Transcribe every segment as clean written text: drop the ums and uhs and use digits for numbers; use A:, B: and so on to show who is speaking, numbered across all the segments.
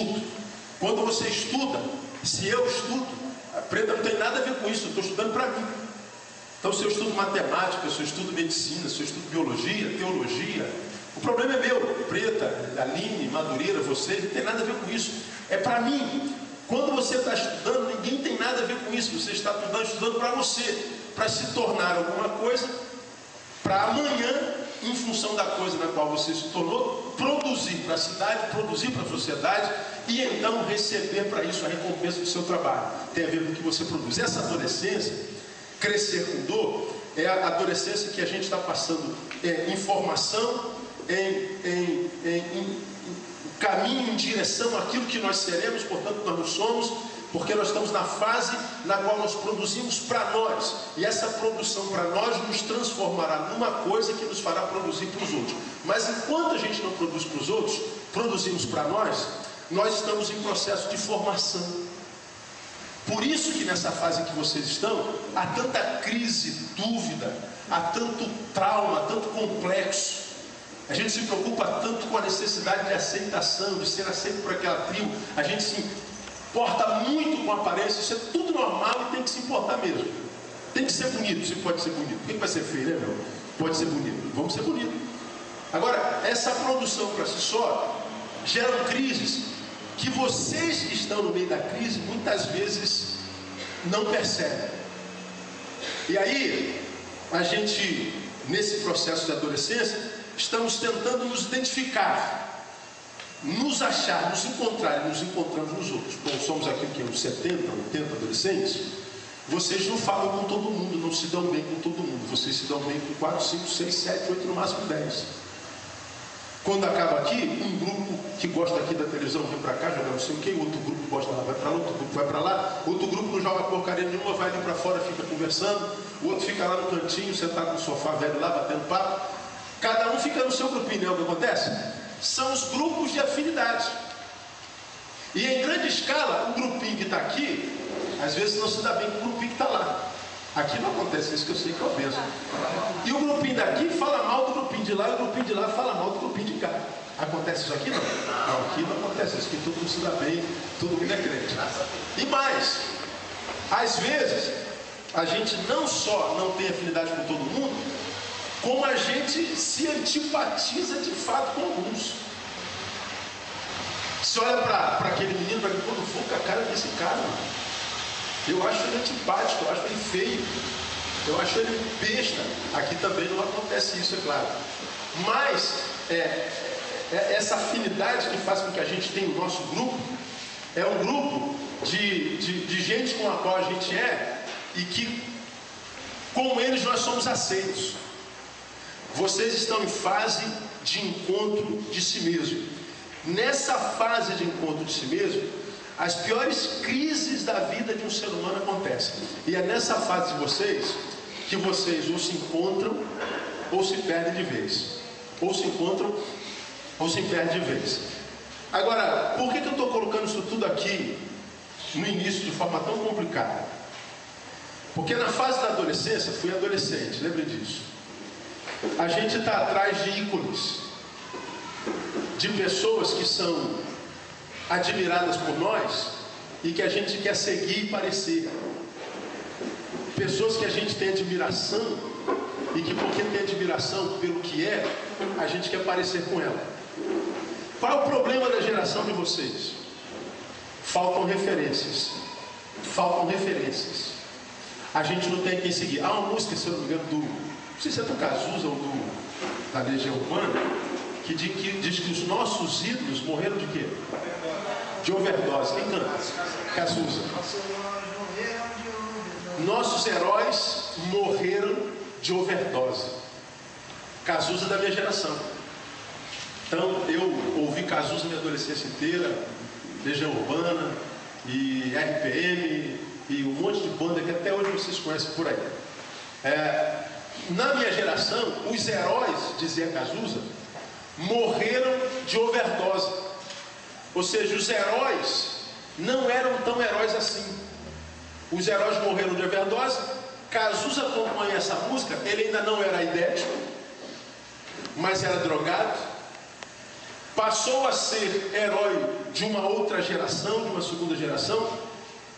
A: estudo. Quando você estuda, se eu estudo, a Preta não tem nada a ver com isso, eu estou estudando para mim. Então, se eu estudo matemática, se eu estudo medicina, se eu estudo biologia, teologia, o problema é meu. Preta, Aline, Madureira, você, não tem nada a ver com isso. É para mim. Quando você está estudando, ninguém tem nada a ver com isso. Você está estudando para você, para se tornar alguma coisa, para amanhã, em função da coisa na qual você se tornou, produzir para a cidade, produzir para a sociedade e então receber para isso a recompensa do seu trabalho. Tem a ver com o que você produz. Essa adolescência, crescer com dor, é a adolescência que a gente está passando informação, em caminho, em direção àquilo que nós seremos, portanto nós não somos, porque nós estamos na fase na qual nós produzimos para nós, e essa produção para nós nos transformará numa coisa que nos fará produzir para os outros. Mas enquanto a gente não produz para os outros, produzimos para nós, nós estamos em processo de formação. Por isso que nessa fase que vocês estão, há tanta crise, dúvida, há tanto trauma, tanto complexo. A gente se preocupa tanto com a necessidade de aceitação, de ser aceito por aquela tribo. A gente se importa muito com a aparência. Isso é tudo normal e tem que se importar mesmo. Tem que ser bonito, se pode ser bonito. Por que vai ser feio, né, meu? Pode ser bonito. Vamos ser bonito. Agora, essa produção para si só gera crises que vocês que estão no meio da crise muitas vezes não percebem. E aí, a gente, nesse processo de adolescência, estamos tentando nos identificar, nos achar, nos encontrar, e nos encontramos nos outros. Como somos aqui que uns 70, 80 adolescentes, vocês não falam com todo mundo, não se dão bem com todo mundo. Vocês se dão bem com 4, 5, 6, 7, 8, no máximo 10. Quando acaba aqui, um grupo que gosta aqui da televisão vem para cá, joga não sei o que, outro grupo gosta lá, vai para lá, outro grupo vai para lá, outro grupo não joga porcaria nenhuma, vai ali para fora, fica conversando, o outro fica lá no cantinho, sentado no sofá velho lá, batendo papo. Cada um fica no seu grupinho, não é o que acontece? São os grupos de afinidade. E em grande escala, o grupinho que está aqui, às vezes não se dá bem com o grupinho que está lá. Aqui não acontece isso, que eu sei que eu penso. E o grupinho daqui fala mal do grupinho de lá, e o grupinho de lá fala mal do grupinho de cá. Acontece isso aqui? Não. Não, aqui não acontece isso, que todo mundo se dá bem, todo mundo é crente. E mais, às vezes, a gente não só não tem afinidade com todo mundo, como a gente se antipatiza de fato com alguns. Você olha para aquele menino, para quando for com a cara desse cara, mano. Eu acho ele antipático, eu acho ele feio, eu acho ele besta. Aqui também não acontece isso, é claro. Mas essa afinidade que faz com que a gente tenha o nosso grupo, é um grupo de gente com a qual a gente é, e que com eles nós somos aceitos. Vocês estão em fase de encontro de si mesmo. Nessa fase de encontro de si mesmo, as piores crises da vida de um ser humano acontecem. E é nessa fase de vocês que vocês ou se encontram ou se perdem de vez. Ou se encontram ou se perdem de vez. Agora, por que eu estou colocando isso tudo aqui no início de forma tão complicada? Porque na fase da adolescência, fui adolescente, lembre disso. A gente está atrás de ícones, de pessoas que são admiradas por nós e que a gente quer seguir e parecer. Pessoas que a gente tem admiração e que, porque tem admiração pelo que é, a gente quer parecer com ela. Qual é o problema da geração de vocês? Faltam referências. Faltam referências. A gente não tem quem seguir. Há uma música, se eu não me engano, não sei se é do Cazuza ou da Legião Urbana, que diz que os nossos ídolos morreram de quê? De overdose. Quem canta? Cazuza. Nossos heróis morreram de overdose. Cazuza da minha geração. Então eu ouvi Cazuza minha adolescência inteira, Legião Urbana e RPM e um monte de banda que até hoje vocês conhecem por aí. Na minha geração, os heróis, dizia Cazuza, morreram de overdose. Ou seja, os heróis não eram tão heróis assim. Os heróis morreram de overdose. Cazuza acompanha essa música. Ele ainda não era idético, mas era drogado. passou a ser herói de uma outra geração, de uma segunda geração,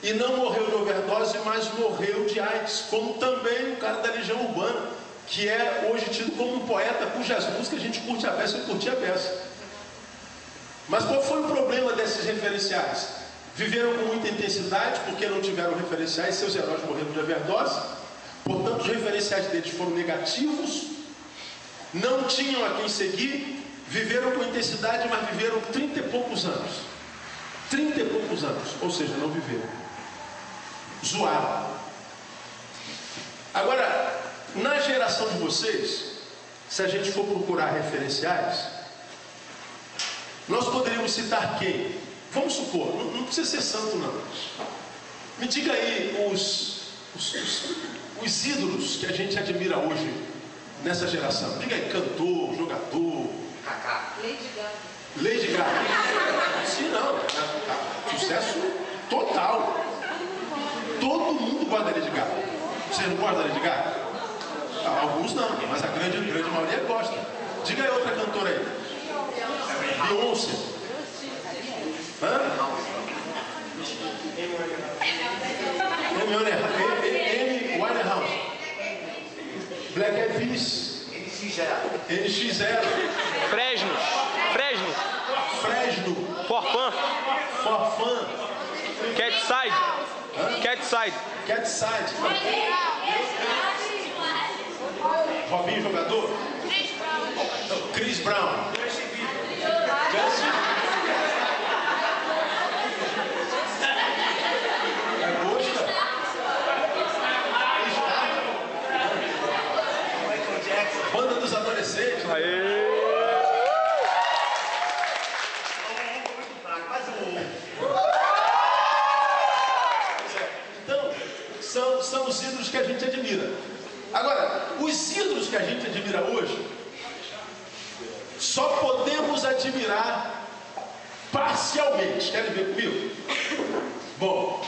A: e não morreu de overdose, mas morreu de AIDS, como também o cara da Legião Urbana, que é hoje tido como um poeta cujas músicas a gente curte a beça e curte a beça. Mas qual foi o problema desses referenciais? Viveram com muita intensidade porque não tiveram referenciais, seus heróis morreram de overdose, portanto os referenciais deles foram negativos, não tinham a quem seguir, viveram com intensidade, mas viveram 30 e poucos anos. 30 e poucos anos, ou seja, não viveram. Zoaram. Agora, na geração de vocês, se a gente for procurar referenciais, nós poderíamos citar quem? Vamos supor, não precisa ser santo não. Me diga aí os ídolos que a gente admira hoje nessa geração. Diga aí, cantor, jogador.
B: Lady Gaga.
A: Lady Gaga. Sim, não. Sucesso total. Todo mundo gosta da Lady Gaga. Vocês não gostam da Lady Gaga? Alguns não, mas a grande maioria gosta. Diga aí outra cantora aí. Beyoncé. Hã? Amy Winehouse. Black Eyed Peas. NX0.
C: Fresno. Forfã.
A: Catside. Robinho, jogador? Chris Brown. Gosta? Banda dos adolescentes.
C: Aê!
A: Então, são os ídolos que a gente admira. Agora, os ídolos que a gente admira hoje, só podemos admirar parcialmente. Querem ver comigo? Bom,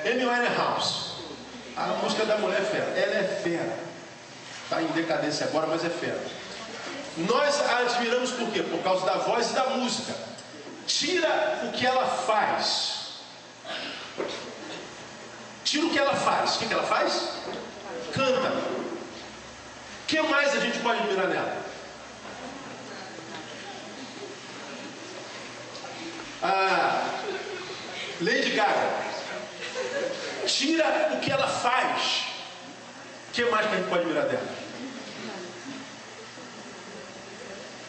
A: Amy Winehouse, a música da mulher é fera. Ela é fera. Está em decadência agora, mas é fera. Nós a admiramos por quê? Por causa da voz e da música. Tira o que ela faz. Tira o que ela faz. O que ela faz? Canta. O que mais a gente pode admirar nela? Lady Gaga. Tira o que ela faz. O que mais que a gente pode admirar dela?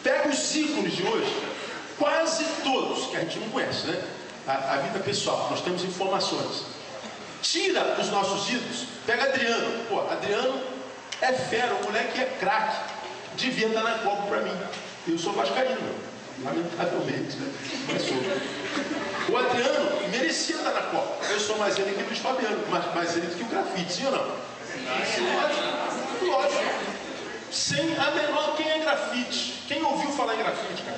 A: Pega os ícones de hoje, quase todos, que a gente não conhece, né? A vida pessoal, nós temos informações. Tira os nossos ídolos, pega Adriano. Pô, Adriano é fera, o moleque é craque. Devia estar na Copa para mim. Eu sou vascaíno, lamentavelmente, né? Mas sou. O Adriano merecia estar na Copa. Eu sou mais ele que o Luiz Fabiano, mais ele que o Grafite, sim ou não? Lógico. Sem a menor, quem é Grafite? Quem ouviu falar em Grafite, cara?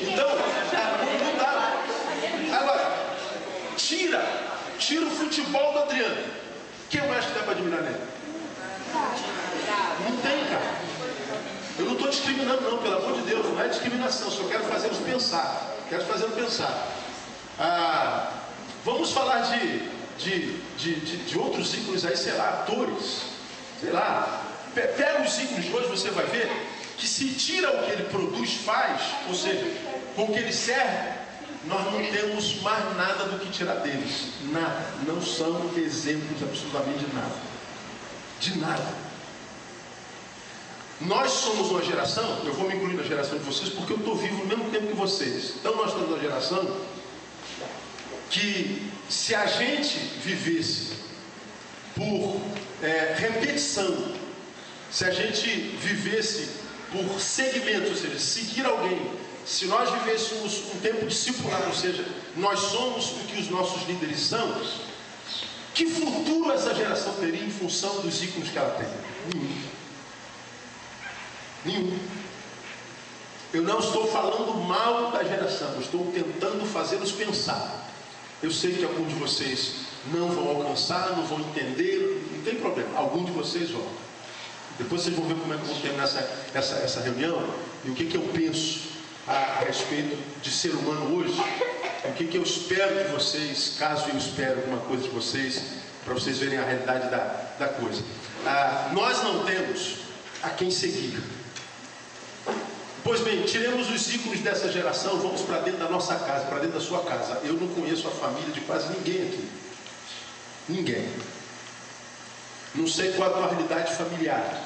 A: Então, não dá. Agora, tira o futebol do Adriano. O que mais que dá para admirar nele? Não tem, cara. Eu não estou discriminando não, pelo amor de Deus, não é discriminação, só quero fazê-los pensar. Vamos falar de outros ícones aí, sei lá, atores, sei lá. Pega os ícones de hoje, você vai ver que se tira o que ele produz, faz, ou seja, com o que ele serve, nós não temos mais nada do que tirar deles. Nada. Não são exemplos absolutamente de nada. De nada. Nós somos uma geração, eu vou me incluir na geração de vocês, porque eu estou vivo no mesmo tempo que vocês. Então nós somos uma geração que, se a gente vivesse por repetição, se a gente vivesse por segmentos, ou seja, seguir alguém, se nós vivêssemos um tempo discipulado, ou seja, nós somos o que os nossos líderes são, que futuro essa geração teria em função dos ícones que ela tem? Nenhum. Eu não estou falando mal da geração, eu estou tentando fazê-los pensar. Eu sei que alguns de vocês não vão alcançar, não vão entender, não tem problema, alguns de vocês vão. Depois vocês vão ver como é que eu vou terminar essa reunião e o que eu penso a respeito de ser humano hoje, o que eu espero de vocês, caso eu espere alguma coisa de vocês, para vocês verem a realidade da coisa. Nós não temos a quem seguir. Pois bem, tiremos os ícones dessa geração, vamos para dentro da nossa casa, para dentro da sua casa. Eu não conheço a família de quase ninguém aqui. Ninguém. Não sei qual a tua realidade familiar.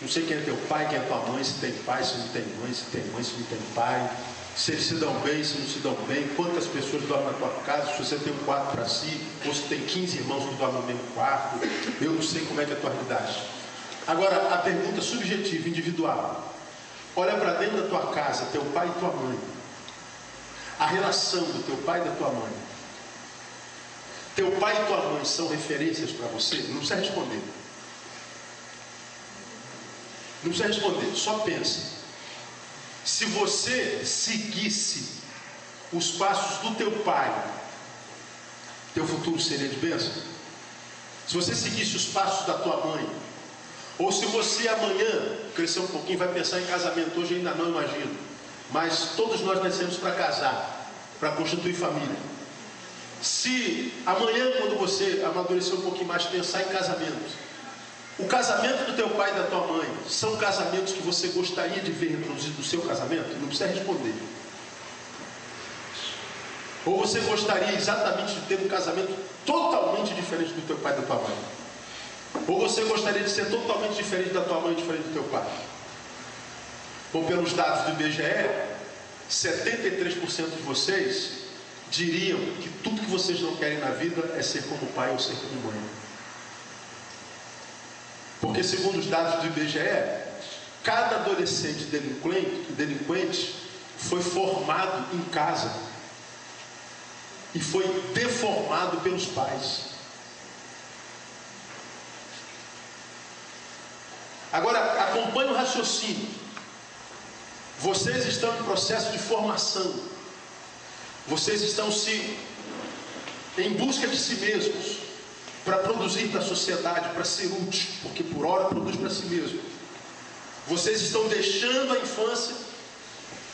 A: Não sei quem é teu pai, quem é tua mãe, se tem pai, se não tem mãe, se tem mãe, se não tem pai. Se eles se dão bem, se não se dão bem. Quantas pessoas dormem na tua casa, se você tem um quarto para si, ou se tem 15 irmãos que dormem no mesmo quarto. Eu não sei como é que é a tua realidade. Agora, a pergunta subjetiva, individual. Olha para dentro da tua casa, teu pai e tua mãe. A relação do teu pai e da tua mãe. Teu pai e tua mãe são referências para você? Não precisa responder. Não precisa responder, só pensa. Se você seguisse os passos do teu pai, teu futuro seria de bênção? Se você seguisse os passos da tua mãe, ou se você amanhã crescer um pouquinho, vai pensar em casamento, hoje ainda não imagino, mas todos nós nascemos para casar, para constituir família. Se amanhã, quando você amadurecer um pouquinho mais, pensar em casamento, o casamento do teu pai e da tua mãe são casamentos que você gostaria de ver reproduzido no seu casamento? Não precisa responder. Ou você gostaria exatamente de ter um casamento totalmente diferente do teu pai e da tua mãe? Ou você gostaria de ser totalmente diferente da tua mãe e diferente do teu pai? Bom, pelos dados do IBGE, 73% de vocês diriam que tudo que vocês não querem na vida é ser como pai ou ser como mãe. Porque segundo os dados do IBGE, cada adolescente delinquente foi formado em casa e foi deformado pelos pais. Agora, acompanhe o raciocínio. Vocês estão em processo de formação. Vocês estão em busca de si mesmos, para produzir para a sociedade, para ser útil, porque por hora produz para si mesmo. Vocês estão deixando a infância,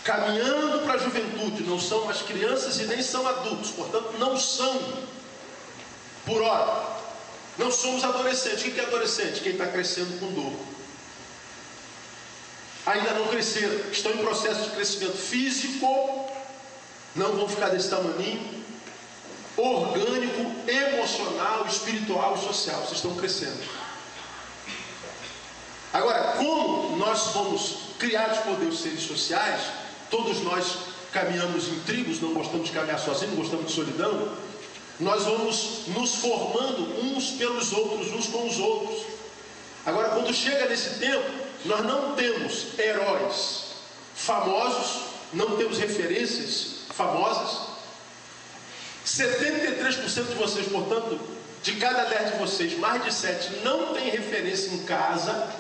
A: caminhando para a juventude. Não são mais crianças e nem são adultos, portanto não são, por hora, não somos adolescentes. O que é adolescente? Quem está crescendo com dor. Ainda não cresceram, estão em processo de crescimento físico, não vão ficar desse tamaninho, orgânico, emocional, espiritual e social. Vocês estão crescendo. Agora, como nós fomos criados por Deus, seres sociais, todos nós caminhamos em tribos, não gostamos de caminhar sozinhos, gostamos de solidão. Nós vamos nos formando uns pelos outros, uns com os outros. Agora, quando chega nesse tempo, nós não temos heróis famosos, não temos referências famosas. 73% de vocês, portanto, de cada 10 de vocês, mais de 7 não tem referência em casa.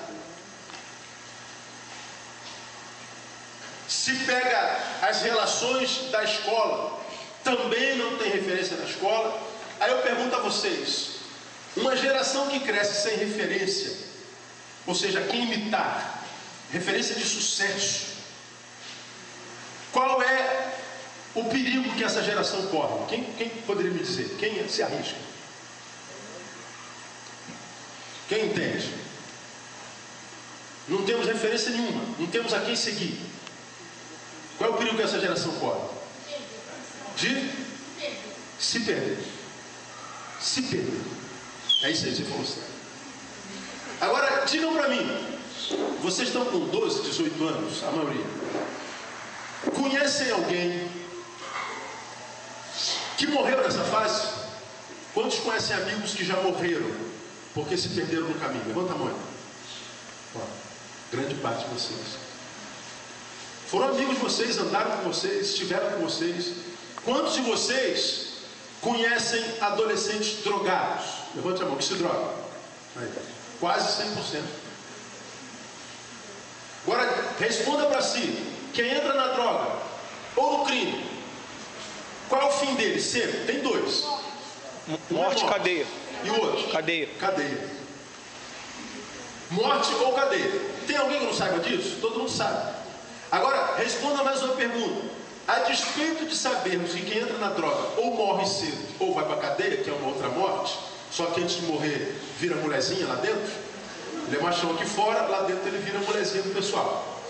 A: Se pega as relações da escola, também não tem referência na escola. Aí eu pergunto a vocês, uma geração que cresce sem referência, ou seja, quem imitar, referência de sucesso, qual é o perigo que essa geração corre? Quem poderia me dizer? Quem se arrisca? Quem entende? Não temos referência nenhuma, não temos a quem seguir. Qual é o perigo que essa geração corre? De se perder. Se perder. É isso aí, você falou certo. Agora, digam para mim, vocês estão com 12, 18 anos, a maioria. Conhecem alguém que morreu nessa fase? Quantos conhecem amigos que já morreram porque se perderam no caminho? Levanta a mão. Ó, grande parte de vocês. Foram amigos de vocês, andaram com vocês, estiveram com vocês. Quantos de vocês conhecem adolescentes drogados? Levante a mão, que se droga. Aí, quase 100%. Agora, responda para si. Quem entra na droga ou no crime, qual é o fim dele? Sempre. Tem dois.
C: Morte, cadeia.
A: E o outro?
C: Cadeia.
A: Cadeia. Morte ou cadeia. Tem alguém que não saiba disso? Todo mundo sabe. Agora, responda mais uma pergunta. A despeito de sabermos que quem entra na droga ou morre cedo ou vai para a cadeia, que é uma outra morte, só que antes de morrer vira mulherzinha lá dentro, ele é machão aqui fora, lá dentro ele vira mulherzinha do pessoal.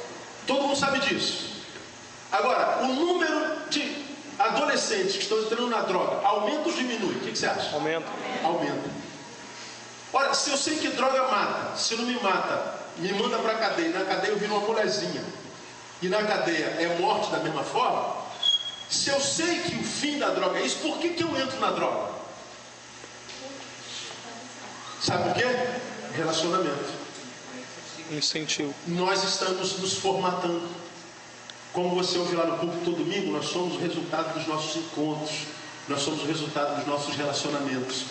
A: Todo mundo sabe disso. Agora, o número de adolescentes que estão entrando na droga aumenta ou diminui? O que você acha?
C: Aumenta.
A: Aumenta. Ora, se eu sei que droga mata, se não me mata, me manda para a cadeia, na cadeia eu viro uma mulherzinha, e na cadeia é morte da mesma forma, se eu sei que o fim da droga é isso, por que eu entro na droga? Sabe por quê? Relacionamento.
C: Incentivo.
A: Nós estamos nos formatando. Como você ouve lá no púlpito todo domingo, nós somos o resultado dos nossos encontros, nós somos o resultado dos nossos relacionamentos.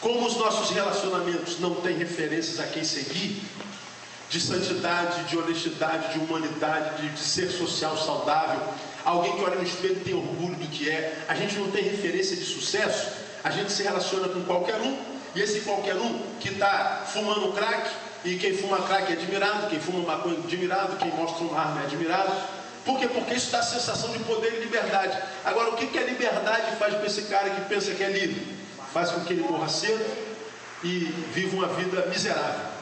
A: Como os nossos relacionamentos não têm referências a quem seguir, de santidade, de honestidade, de humanidade, de ser social saudável, alguém que olha no espelho e tem orgulho do que é, a gente não tem referência de sucesso, a gente se relaciona com qualquer um, e esse qualquer um que está fumando crack, e quem fuma crack é admirado, quem fuma maconha é admirado, quem mostra uma arma é admirado. Por quê? Porque isso dá a sensação de poder e liberdade. Agora, o que a liberdade faz com esse cara que pensa que é livre? Faz com que ele morra cedo e viva uma vida miserável.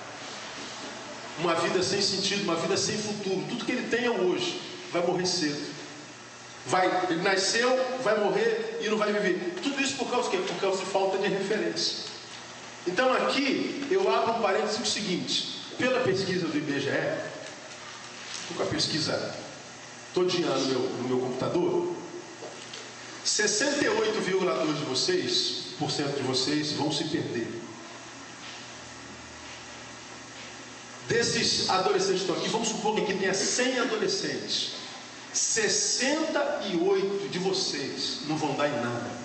A: Uma vida sem sentido, uma vida sem futuro. Tudo que ele tem é hoje. Vai morrer cedo. Ele nasceu, vai morrer e não vai viver. Tudo isso por causa de quê? Por causa de falta de referência. Então aqui eu abro um parênteses o seguinte. Pela pesquisa do IBGE, estou com a pesquisa todinha no meu computador, 68,2% de vocês vão se perder. Desses adolescentes que estão aqui, vamos supor que aqui tenha 100 adolescentes, 68 de vocês não vão dar em nada.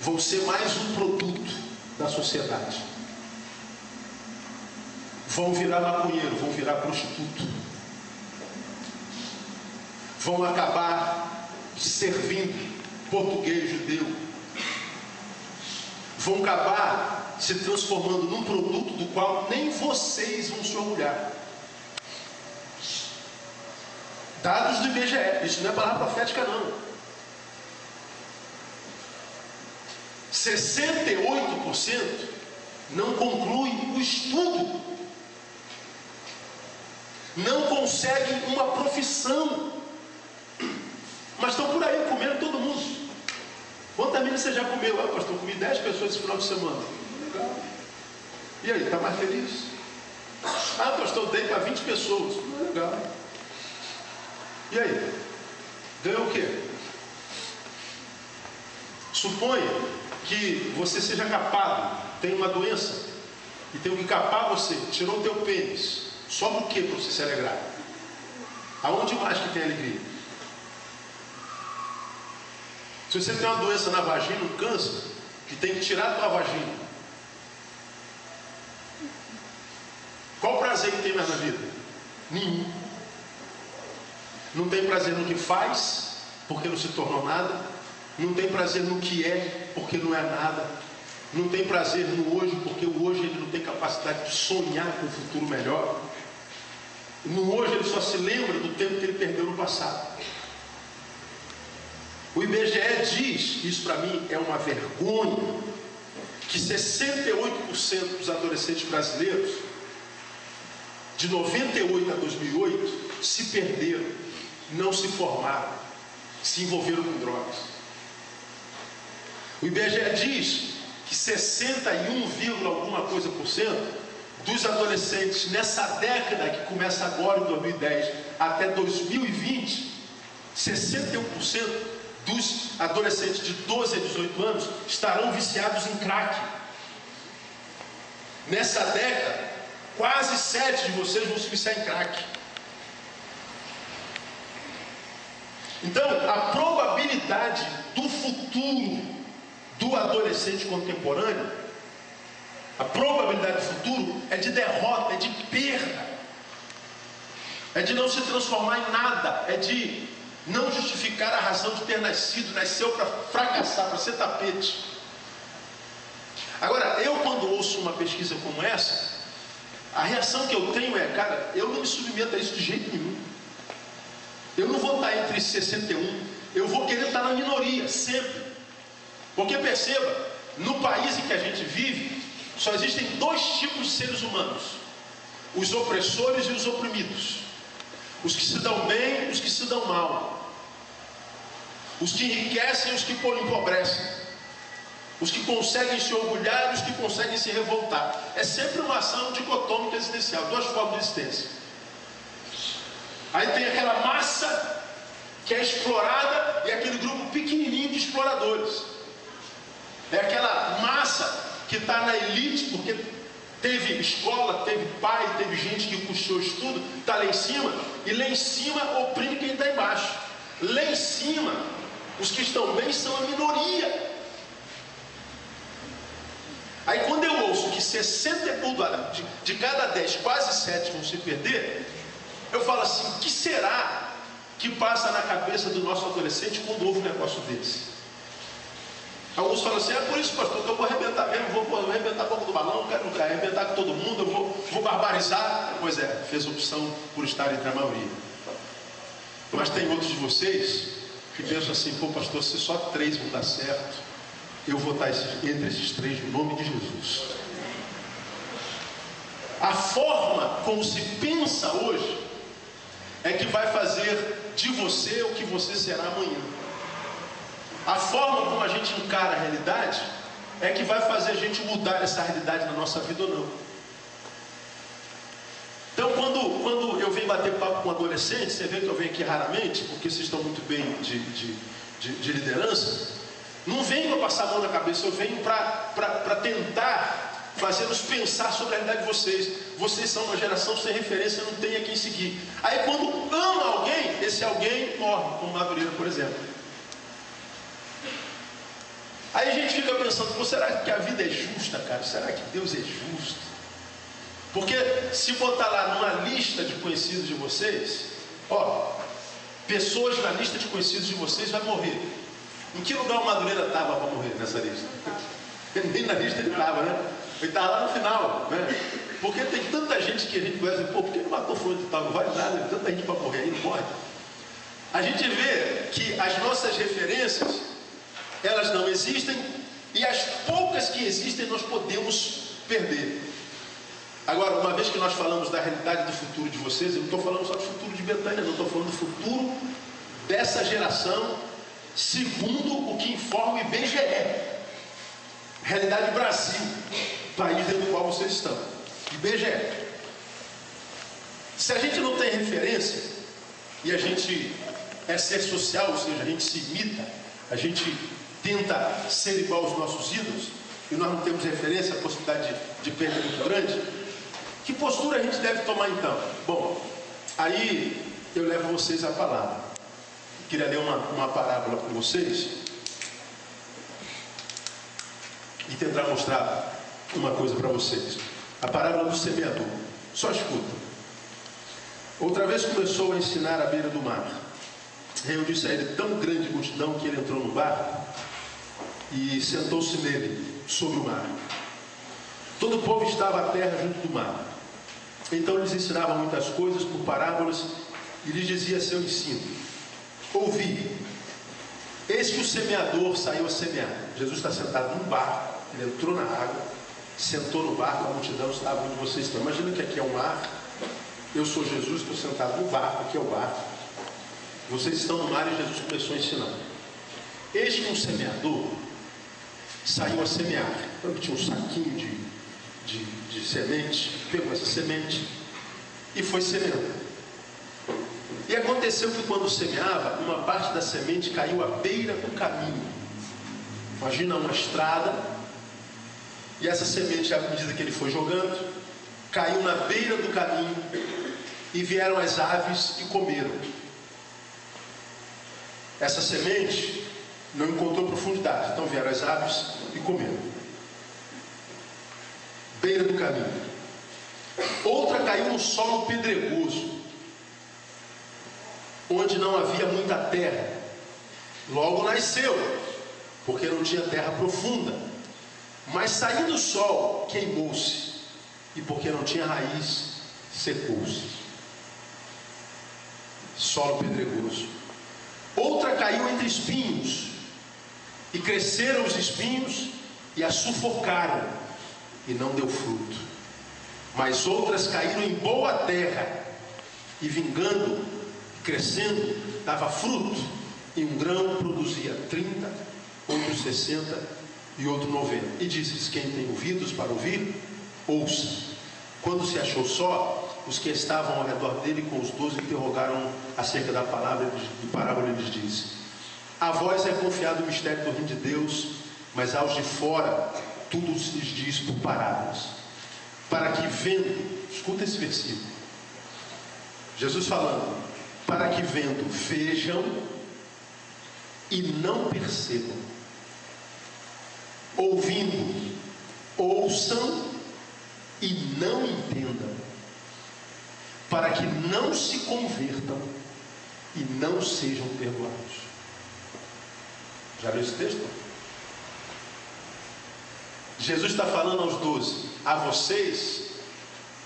A: Vão ser mais um produto da sociedade. Vão virar maconheiro, vão virar prostituto. Vão acabar servindo português, judeu. Vão acabar se transformando num produto do qual nem vocês vão se orgulhar. Dados do IBGE, isso não é palavra profética não. 68% não conclui o estudo. Não conseguem uma profissão. Mas estão por aí comendo todo mundo. Quantas milhas você já comeu? Ah, pastor, comi 10 pessoas esse final de semana. Legal. E aí, está mais feliz? Ah, pastor, dei para 20 pessoas. Legal. E aí? Ganhou o quê? Suponha que você seja capado, tem uma doença, e tem que capar você, tirou o teu pênis. Sobra o que para você se alegrar? Aonde mais que tem alegria? Se você tem uma doença na vagina, um câncer, que tem que tirar a tua vagina, qual prazer que tem mais na vida? Nenhum. Não tem prazer no que faz, porque não se tornou nada. Não tem prazer no que é, porque não é nada. Não tem prazer no hoje, porque o hoje ele não tem capacidade de sonhar com um futuro melhor. No hoje ele só se lembra do tempo que ele perdeu no passado. O IBGE diz, isso para mim é uma vergonha, que 68% dos adolescentes brasileiros, de 98 a 2008, se perderam, não se formaram, se envolveram com drogas. O IBGE diz que 61, alguma coisa por cento dos adolescentes nessa década que começa agora em 2010 até 2020, 61% dos adolescentes de 12 a 18 anos estarão viciados em crack. Nessa década, quase 7 de vocês vão se viciar em crack. Então, a probabilidade do futuro do adolescente contemporâneo, a probabilidade do futuro é de derrota, é de perda, é de não se transformar em nada, é de não justificar a razão de ter nascido, nasceu para fracassar, para ser tapete. Agora, eu quando ouço uma pesquisa como essa, A reação que eu tenho é, cara, eu não me submeto a isso de jeito nenhum. Eu não vou estar entre 61, eu vou querer estar na minoria, sempre. Porque perceba, no país em que a gente vive, só existem dois tipos de seres humanos: os opressores e os oprimidos, os que se dão bem e os que se dão mal, os que enriquecem e os que empobrecem, os que conseguem se orgulhar e os que conseguem se revoltar. É sempre uma ação dicotômica existencial, duas formas de existência. Aí tem aquela massa que é explorada e aquele grupo pequenininho de exploradores. É aquela massa que está na elite porque teve escola, teve pai, teve gente que puxou estudo, está lá em cima, e lá em cima oprime quem está embaixo. Lá em cima, os que estão bem são a minoria. Aí quando eu ouço que 60 de cada 10, quase 7 vão se perder, eu falo assim: o que será que passa na cabeça do nosso adolescente quando ouve um negócio desse? Alguns falam assim: é por isso, pastor, que eu vou arrebentar mesmo, vou arrebentar a boca do balão, quero arrebentar com todo mundo, eu vou barbarizar. Pois é, fez opção por estar entre a maioria. Mas tem outros de vocês que pensam assim: pô, pastor, se só 3 vão dar certo, eu vou estar entre esses 3 no nome de Jesus. A forma como se pensa hoje é que vai fazer de você o que você será amanhã. A forma como a gente encara a realidade é que vai fazer a gente mudar essa realidade na nossa vida ou não. Então, quando eu venho bater papo com adolescentes, você vê que eu venho aqui raramente, porque vocês estão muito bem de liderança. Não venho para passar a mão na cabeça, eu venho para tentar fazê-los pensar sobre a realidade de vocês. Vocês são uma geração sem referência, não tem a quem seguir. Aí quando ama alguém, esse alguém morre, como Madureira, por exemplo. Aí a gente fica pensando: pô, será que a vida é justa, cara? Será que Deus é justo? Porque se botar lá numa lista de conhecidos de vocês, ó, pessoas na lista de conhecidos de vocês vai morrer. Em que lugar o Madureira estava para morrer nessa lista? Nem na lista ele estava, né? Ele estava lá no final, né? Porque tem tanta gente que a gente conhece: pô, por que não matou fulano e tal? Não vale nada, tem tanta gente para morrer aí, não morre. A gente vê que as nossas referências, elas não existem, e as poucas que existem nós podemos perder. Agora, uma vez que nós falamos da realidade do futuro de vocês, eu não estou falando só do futuro de Betânia, não, estou falando do futuro dessa geração, segundo o que informa o IBGE. Realidade Brasil, país dentro do qual vocês estão. IBGE. Se a gente não tem referência, e a gente é ser social, ou seja, a gente se imita, a gente tenta ser igual aos nossos ídolos, e nós não temos referência, a possibilidade de perda é muito grande, que postura a gente deve tomar então? Bom, aí eu levo vocês à palavra. Eu queria ler uma parábola para vocês e tentar mostrar uma coisa para vocês. A parábola do semeador. Só escuta. Outra vez começou a ensinar à beira do mar. Reuniu-se a ele tão grande multidão que ele entrou no barco e sentou-se nele, sobre o mar. Todo o povo estava à terra junto do mar. Então lhes ensinava muitas coisas por parábolas e lhes dizia seu ensino: ouvi, eis que o semeador saiu a semear. Jesus está sentado num barco, ele entrou na água, sentou no barco, a multidão estava onde vocês estão. Imagina que aqui é o mar, eu sou Jesus, estou sentado no barco, aqui é o barco. Vocês estão no mar e Jesus começou a ensinar. Eis que um semeador saiu a semear. Então tinha um saquinho de semente, pegou essa semente e foi semeando. E aconteceu que quando semeava, uma parte da semente caiu à beira do caminho. Imagina uma estrada, e essa semente, à medida que ele foi jogando, caiu na beira do caminho, e vieram as aves e comeram. Essa semente não encontrou profundidade, então vieram as aves e comeram. Beira do caminho. Outra caiu no solo pedregoso, onde não havia muita terra. Logo nasceu, porque não tinha terra profunda. Mas saindo o sol, queimou-se, e porque não tinha raiz, secou-se. Solo pedregoso. Outra caiu entre espinhos, e cresceram os espinhos e a sufocaram, e não deu fruto. Mas outras caíram em boa terra, e vingando, crescendo, dava fruto, e um grão produzia 30, outro 60 e outro 90. E disse-lhes: quem tem ouvidos para ouvir, ouça. Quando se achou só, os que estavam ao redor dele com os 12 interrogaram acerca da palavra de parábola. Ele lhes disse: a vós é confiado o mistério do reino de Deus, mas aos de fora tudo se lhes diz por parábolas, para que vendo, escuta esse versículo, Jesus falando, para que vendo vejam e não percebam, ouvindo ouçam e não entendam, para que não se convertam e não sejam perdoados. Já leu esse texto? Jesus está falando aos 12: a vocês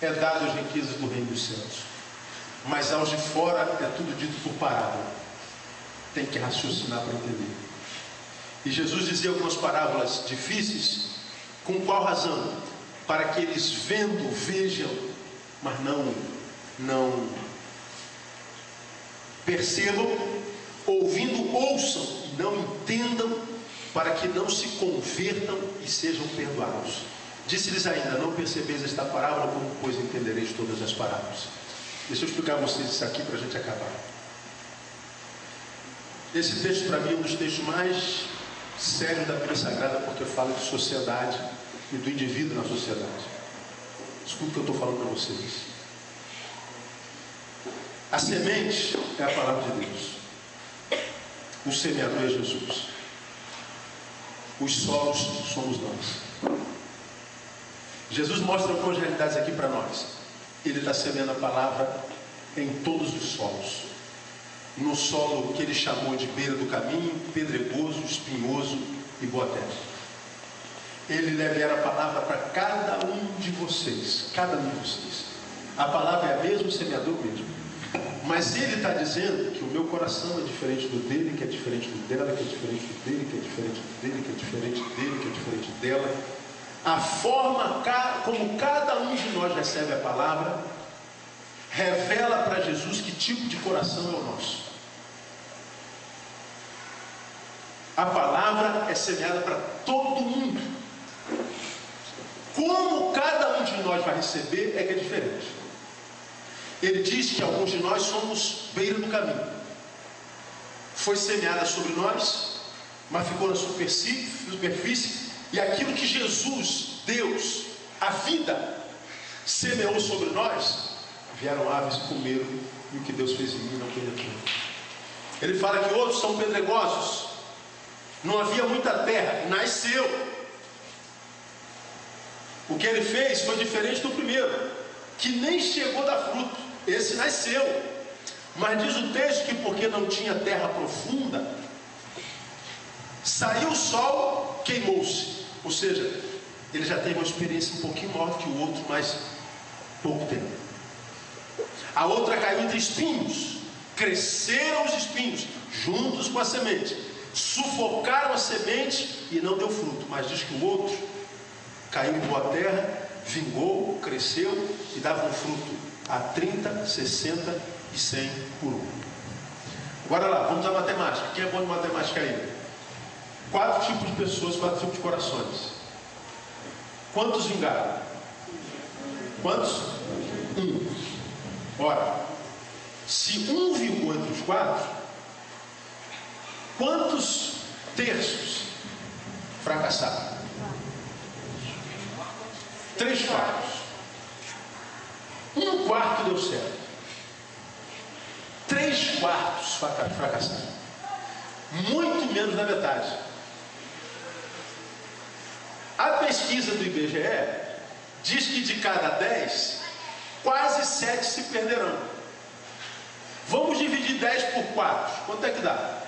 A: é dado as riquezas do reino dos céus, mas aos de fora é tudo dito por parábola. Tem que raciocinar para entender. E Jesus dizia algumas parábolas difíceis. Com qual razão? Para que eles vendo vejam, mas não percebam, ouvindo ouçam e não entendam, para que não se convertam e sejam perdoados. Disse-lhes ainda: não percebeis esta parábola, como pois entendereis todas as parábolas. Deixa eu explicar a vocês isso aqui para a gente acabar. Esse texto para mim é um dos textos mais sérios da Bíblia Sagrada, porque fala de sociedade e do indivíduo na sociedade. Escuta o que eu estou falando para vocês. A semente é a palavra de Deus. O semeador é Jesus. Os solos somos nós. Jesus mostra algumas realidades aqui para nós. Ele está semeando a palavra em todos os solos. No solo que ele chamou de beira do caminho, pedregoso, espinhoso e boa terra. Ele libera a palavra para cada um de vocês. Cada um de vocês. A palavra é a mesma, o semeador mesmo. Mas ele está dizendo que o meu coração é diferente do dele, que é diferente do dela, que é diferente do dele, que é diferente do dele, que é diferente dele, que é diferente dela. A forma como cada um de nós recebe a palavra revela para Jesus que tipo de coração é o nosso. A palavra é semeada para todo mundo. Como cada um de nós vai receber é que é diferente. Ele diz que alguns de nós somos beira do caminho. Foi semeada sobre nós, mas ficou na superfície, e aquilo que Jesus, Deus, a vida, semeou sobre nós, vieram aves e comeram, e o que Deus fez em mim não penetrou. Ele fala que outros são pedregosos. Não havia muita terra, nasceu. O que ele fez foi diferente do primeiro, que nem chegou a dar fruto. Esse nasceu. Mas diz o texto que porque não tinha terra profunda, saiu o sol, queimou-se. Ou seja, ele já teve uma experiência um pouquinho maior do que o outro, mas pouco tempo. A outra caiu entre espinhos. Cresceram os espinhos, juntos com a semente. Sufocaram a semente e não deu fruto. Mas diz que o outro caiu em boa terra, vingou, cresceu e dava um fruto a 30, 60 e 100 por um. Agora lá, vamos à matemática. Quem é bom de matemática aí? 4 tipos de pessoas, 4 tipos de corações. Quantos vingaram? Quantos? 1. Ora, se 1 vingou entre os 4, quantos terços fracassaram? 3/4. 1/4 deu certo. 3/4 fracassaram. Muito menos da metade. A pesquisa do IBGE diz que de cada 10, quase 7 se perderão. Vamos dividir 10 por 4. Quanto é que dá?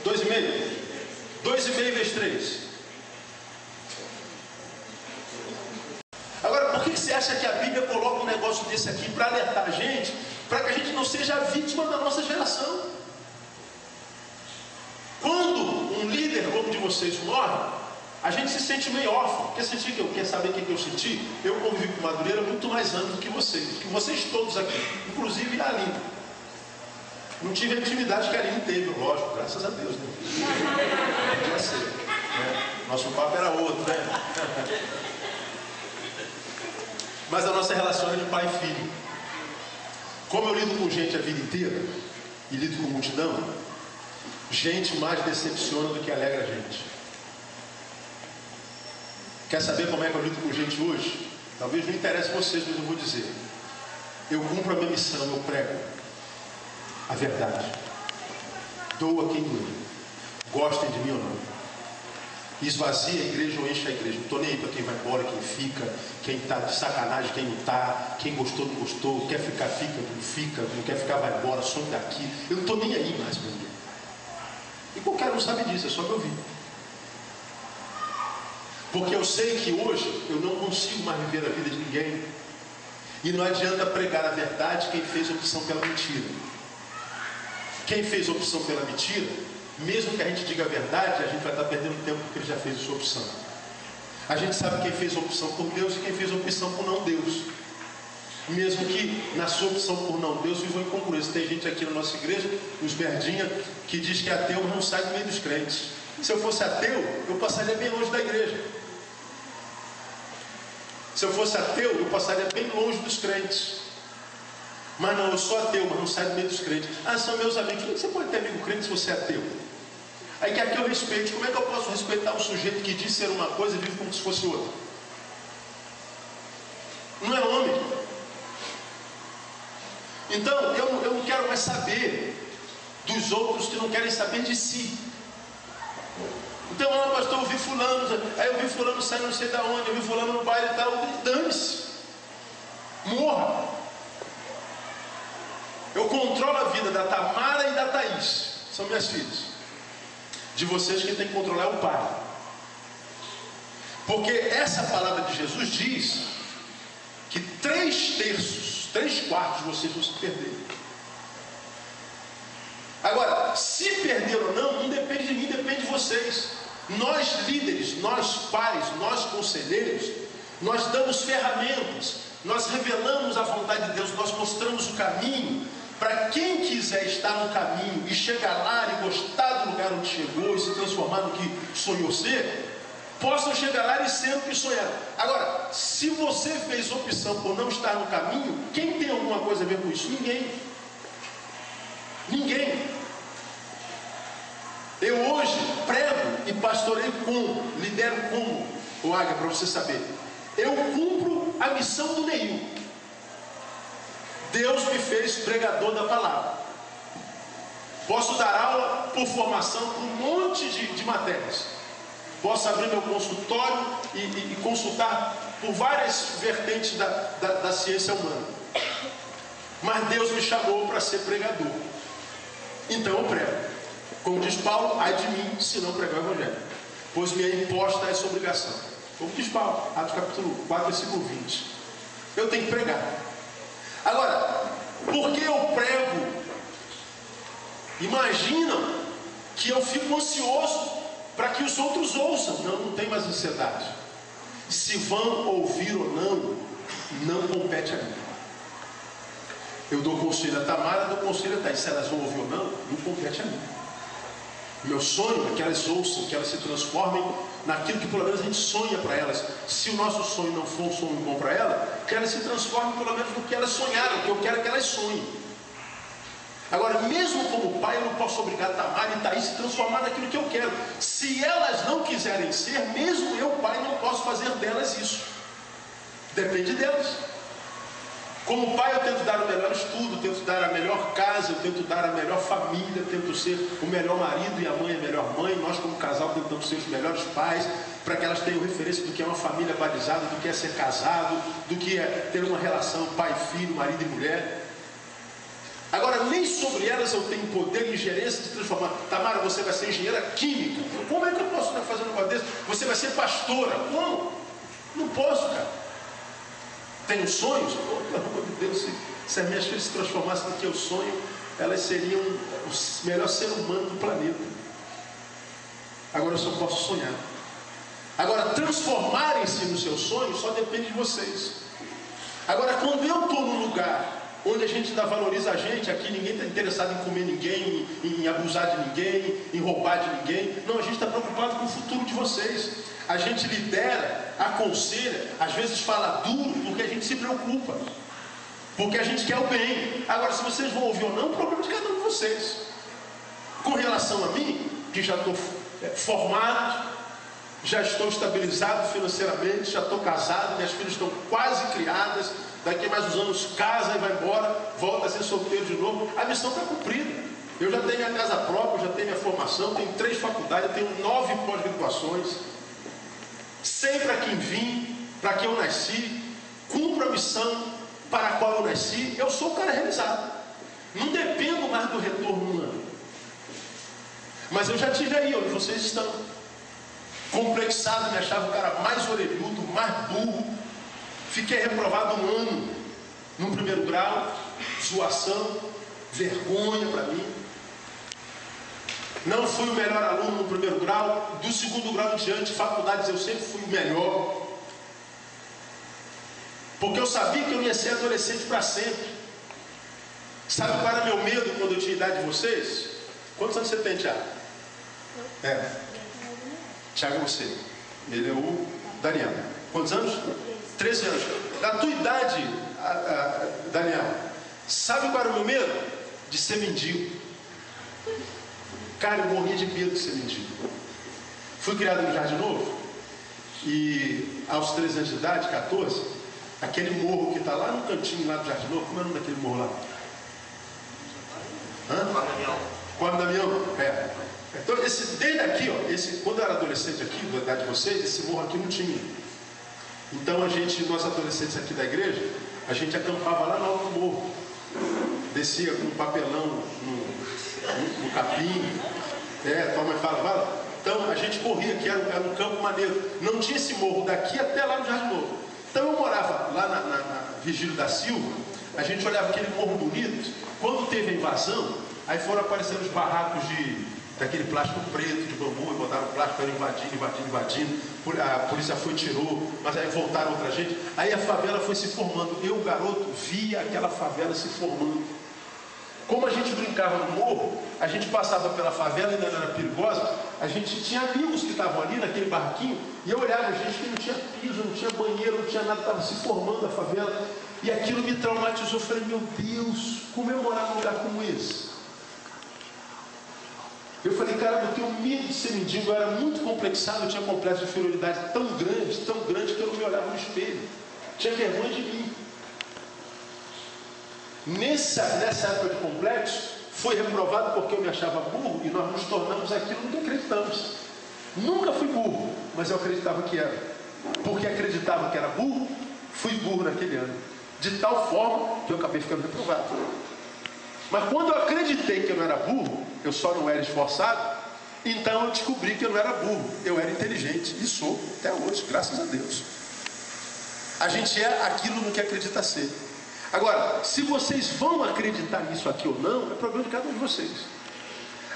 A: 2,5? 2,5 vezes 3. acha que a Bíblia coloca um negócio desse aqui para alertar a gente, para que a gente não seja a vítima da nossa geração? Quando um líder como de vocês morre, a gente se sente meio órfão. Quer saber o que eu senti? Eu convivi com Madureira muito mais anos do que vocês todos aqui, inclusive a Aline. Não tive a intimidade que a Aline teve, lógico, graças a Deus, né? Podia ser, né? Nosso papo era outro, né? Mas a nossa relação é de pai e filho. Como eu lido com gente a vida inteira e lido com multidão, gente mais decepciona do que alegra a gente. Quer saber como é que eu lido com gente hoje? Talvez não interesse vocês, mas eu vou dizer. Eu cumpro a minha missão, eu prego a verdade. Dou a quem doer. Gostem de mim ou não. Esvazia a igreja ou enche a igreja. Não estou nem aí para quem vai embora, quem fica, quem está de sacanagem, quem não está, quem gostou, não gostou, quer ficar, fica, não quer ficar, vai embora, some daqui. Eu não estou nem aí mais para ninguém. E qualquer um sabe disso, é só me ouvir. Porque eu sei que hoje eu não consigo mais viver a vida de ninguém. E não adianta pregar a verdade quem fez opção pela mentira. Quem fez opção pela mentira, mesmo que a gente diga a verdade, a gente vai estar perdendo tempo porque ele já fez a sua opção. A gente sabe quem fez opção por Deus e quem fez opção por não Deus. Mesmo que na sua opção por não Deus viva incongruência. Tem gente aqui na nossa igreja, os merdinha, que diz que ateu não sai do meio dos crentes. Se eu fosse ateu, eu passaria bem longe da igreja. Se eu fosse ateu, eu passaria bem longe dos crentes. Mas não, eu sou ateu, mas não saio do meio dos crentes. Ah, são meus amigos. Como você pode ter amigo crente se você é ateu? Aí quer que eu respeite. Como é que eu posso respeitar um sujeito que diz ser uma coisa e vive como se fosse outra? Não é homem. Então, eu não quero mais saber dos outros que não querem saber de si. Então, pastor, eu vi fulano, aí eu vi fulano saindo não sei de onde, eu vi fulano no baile e tal, dane-se. Morra. Eu controlo a vida da Tamara e da Thaís, são minhas filhas. De vocês, quem tem que controlar é o Pai. Porque essa palavra de Jesus diz que 3/3 de vocês vão se perder. Agora, se perder ou não, não depende de mim, depende de vocês. Nós líderes, nós pais, nós conselheiros, nós damos ferramentas, nós revelamos a vontade de Deus, nós mostramos o caminho, para quem quiser estar no caminho e chegar lá e gostar do lugar onde chegou e se transformar no que sonhou ser, possam chegar lá e ser o que sonharam. Agora, se você fez opção por não estar no caminho, quem tem alguma coisa a ver com isso? Ninguém. Ninguém. Eu hoje prego e pastoreio como, lidero como, o Águia, para você saber. Eu cumpro a missão do Neil. Deus me fez pregador da palavra. Posso dar aula por formação para um monte de matérias. Posso abrir meu consultório e consultar por várias vertentes da ciência humana. Mas Deus me chamou para ser pregador. Então eu prego. Como diz Paulo, ai de mim se não pregar o Evangelho, pois me é imposta essa obrigação. Como diz Paulo, Atos capítulo 4, versículo 20. Eu tenho que pregar. Agora, por que eu prego? Imaginam que eu fico ansioso para que os outros ouçam. Não tem mais ansiedade. Se vão ouvir ou não compete a mim. Eu dou conselho a Tamara, dou conselho a Thaís. Se elas vão ouvir ou não compete a mim. Meu sonho é que elas ouçam, que elas se transformem naquilo que pelo menos a gente sonha para elas. Se o nosso sonho não for um sonho bom para elas, que elas se transformem pelo menos no que elas sonharam, que eu quero que elas sonhem. Agora, mesmo como pai, eu não posso obrigar a Tamara e Thaís a se transformar naquilo que eu quero. Se elas não quiserem ser, mesmo eu, pai, não posso fazer delas isso. Depende delas. Como pai, eu tento dar o melhor estudo, tento dar a melhor casa, eu tento dar a melhor família, tento ser o melhor marido e a mãe a melhor mãe. Nós, como casal, tentamos ser os melhores pais, para que elas tenham referência do que é uma família balizada, do que é ser casado, do que é ter uma relação pai e filho, marido e mulher. Agora, nem sobre elas eu tenho poder e ingerência de transformar. Tamara, você vai ser engenheira química. Como é que eu posso fazer um negócio desse? Você vai ser pastora. Como? Não posso, cara. Tenho sonhos? Oh, pelo amor de Deus, se as minhas filhas se transformassem no que eu sonho, elas seriam o melhor ser humano do planeta. Agora eu só posso sonhar. Agora, transformarem-se no seu sonho só depende de vocês. Agora, quando eu estou num lugar onde a gente ainda valoriza a gente, aqui ninguém está interessado em comer ninguém, em abusar de ninguém, em roubar de ninguém. Não, a gente está preocupado com o futuro de vocês. A gente lidera, aconselha, às vezes fala duro, porque a gente se preocupa. Porque a gente quer o bem. Agora, se vocês vão ouvir ou não, é o problema de cada um de vocês. Com relação a mim, que já estou formado, já estou estabilizado financeiramente, já estou casado, minhas filhas estão quase criadas, daqui a mais uns anos casa e vai embora, volta a ser solteiro de novo, a missão está cumprida. Eu já tenho minha casa própria, já tenho minha formação, tenho 3 faculdades, tenho 9 pós-graduações, sei para quem vim, para quem eu nasci, cumpro a missão para a qual eu nasci, eu sou o cara realizado. Não dependo mais do retorno humano. Mas eu já tive aí onde vocês estão. Complexado, me achava o cara mais orelhudo, mais burro. Fiquei reprovado 1 ano no primeiro grau, zoação, vergonha para mim. Não fui o melhor aluno no primeiro grau, do segundo grau em diante, faculdades eu sempre fui o melhor. Porque eu sabia que eu ia ser adolescente para sempre. Sabe qual era meu medo quando eu tinha a idade de vocês? Quantos anos você tem, Tiago? Tiago é você. Ele é o Daniel. Quantos anos? 13 anos. Da tua idade, Daniel, sabe qual era o meu medo? De ser mendigo. Cara, eu morria de medo de ser mendigo. Fui criado no Jardim Novo. E aos 13 anos de idade, 14, aquele morro que está lá no cantinho lá do Jardim Novo, como é o nome daquele morro lá? Quando Damião? Então, desde aqui, ó, quando eu era adolescente aqui, da idade de vocês, esse morro aqui não tinha. Então nós adolescentes aqui da igreja, a gente acampava lá no alto do morro. Descia com papelão no capim. Tua mãe fala. Então a gente corria aqui, era um campo maneiro. Não tinha esse morro daqui até lá no Jardim Novo. Então eu morava lá na Vigílio da Silva, a gente olhava aquele morro bonito. Quando teve a invasão, aí foram aparecendo os barracos daquele plástico preto de bambu, e botaram plástico, era invadindo. A polícia foi e tirou, mas aí voltaram outra gente. Aí a favela foi se formando. Eu, garoto, via aquela favela se formando. Como a gente brincava no morro, a gente passava pela favela, ainda não era perigosa, a gente tinha amigos que estavam ali naquele barraquinho, e eu olhava gente que não tinha piso, não tinha banheiro, não tinha nada, estava se formando a favela, e aquilo me traumatizou. Eu falei, meu Deus, como eu morar num lugar como esse? Eu falei, cara, eu tenho medo de ser mendigo. Eu era muito complexado, eu tinha complexo de inferioridade tão grande que eu não me olhava no espelho. Tinha vergonha de mim. Nessa época de complexo, foi reprovado porque eu me achava burro e nós nos tornamos aquilo no que acreditamos. Nunca fui burro, mas eu acreditava que era. Porque acreditava que era burro, fui burro naquele ano. De tal forma que eu acabei ficando reprovado. Mas quando eu acreditei que eu não era burro, eu só não era esforçado, então eu descobri que eu não era burro, eu era inteligente, e sou até hoje, graças a Deus. A gente é aquilo no que acredita ser. Agora, se vocês vão acreditar nisso aqui ou não, é problema de cada um de vocês.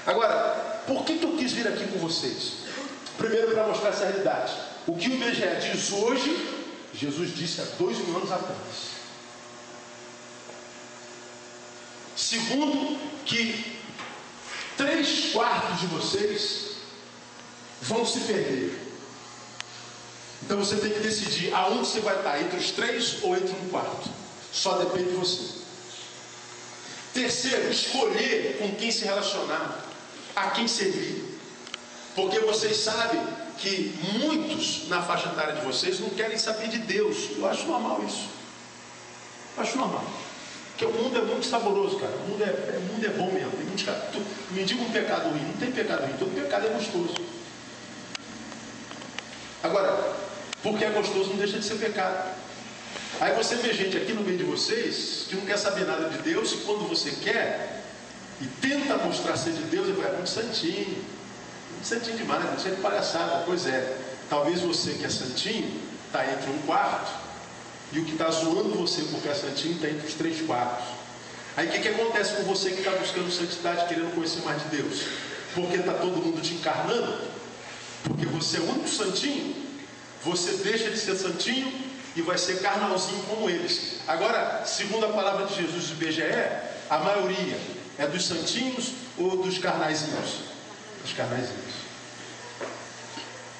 A: Agora, por que eu quis vir aqui com vocês? Primeiro, para mostrar essa realidade. O que o IBGE diz hoje, Jesus disse há 2000 anos atrás. Segundo, que 3/4 de vocês vão se perder. Então você tem que decidir aonde você vai estar, entre os 3 ou entre 1/4. Só depende de você. Terceiro, escolher com quem se relacionar, a quem servir. Porque vocês sabem que muitos na faixa etária de vocês não querem saber de Deus. Eu acho normal isso. Acho normal. Porque o mundo é muito saboroso, cara. O mundo é bom mesmo. Tem muitos caras. Me diga um pecado ruim. Não tem pecado ruim. Todo pecado é gostoso. Agora, porque é gostoso não deixa de ser pecado. Aí você vê gente aqui no meio de vocês que não quer saber nada de Deus, e quando você quer e tenta mostrar ser de Deus, ele vai, muito santinho demais, muito santinho de palhaçada. Pois é, talvez você que é santinho está entre 1/4 E o que está zoando você porque é santinho está entre os 3/4. Aí o que acontece com você que está buscando santidade, querendo conhecer mais de Deus? Porque está todo mundo te encarnando? Porque você é o único santinho? Você deixa de ser santinho e vai ser carnalzinho como eles. Agora, segundo a palavra de Jesus do IBGE, a maioria é dos santinhos ou dos carnaizinhos? Dos carnaizinhos.